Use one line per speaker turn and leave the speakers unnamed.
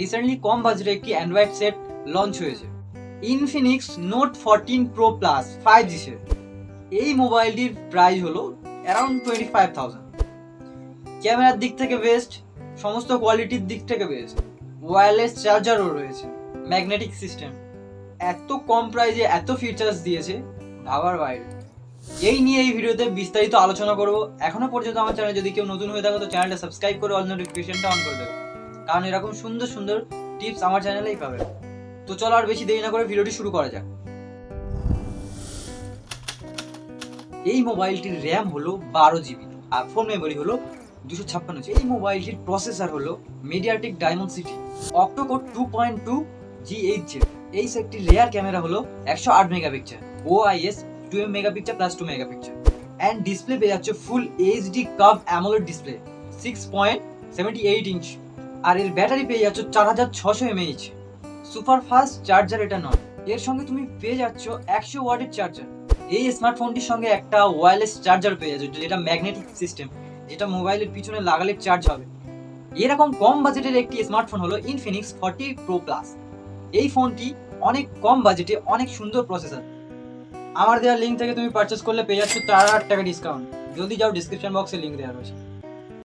Recently কম বাজেটে একটি Android set launch হয়েছে, Infinix note 14 pro plus 5G set. এই মোবাইলটির প্রাইস হলো অ্যারাউন্ড 25,000। ক্যামেরার দিক থেকে বেস্ট, সমস্ত কোয়ালিটির দিক থেকে বেস্ট, ওয়্যারলেস চার্জারও রয়েছে, ম্যাগনেটিক সিস্টেম। এত কম প্রাইসে এত ফিচার্স দিয়েছে, ভাবার বাইরে। এই নিয়ে এই ভিডিওতে বিস্তারিত আলোচনা করব। এখনো পর্যন্ত আমার চ্যানেল যদি কেউ নতুন হয়ে থাকে তো চ্যানেলটা সাবস্ক্রাইব করে অল নোটিফিকেশনটা অন করে দেবে, কারণ এরকম সুন্দর সুন্দর টিপস আমার চ্যানেলেই পাবে। তো চলো আর বেশি দেরি না করে ভিডিওটি শুরু করা যাক। এই মোবাইলটির র্যাম হলো 12 GB আর ফোন মেমোরি হলো 256 GB। এই মোবাইলটির প্রসেসর হলো মিডিয়াটেক ডায়মন্ডসিটি অক্টোকোর 2.2 G8 চিপ। এই সেটটির রেয়ার ক্যামেরা হলো 108 megapixel, OIS 12 megapixel plus 2 megapixel, and display পেয়ে যাচ্ছে full HD curve AMOLED display 6.78 inch. আর এর ব্যাটারি পেয়ে যাচ্ছ 4600 mAh। সুপার ফাস্ট চার্জার এটা নয়, এর সঙ্গে তুমি পেয়ে যাচ্ছ 100 ওয়াটের চার্জার। এই স্মার্টফোনটির সঙ্গে একটা ওয়্যারলেস চার্জার পেয়ে যাচ্ছ, যেটা ম্যাগনেটিক সিস্টেম, যেটা মোবাইলের পিছনে লাগালে চার্জ হবে। এরকম কম বাজেটের একটি স্মার্টফোন হলো ইনফিনিক্স 40 প্রো প্লাস। এই ফোনটি অনেক কম বাজেটে অনেক সুন্দর প্রসেসর। আমার দেওয়া লিঙ্ক থেকে তুমি পারচেস করলে পেয়ে যাচ্ছ 4,000 টাকা ডিসকাউন্ট। জলদি যাও, ডিসক্রিপশন বক্সে লিঙ্ক দেওয়া রয়েছে।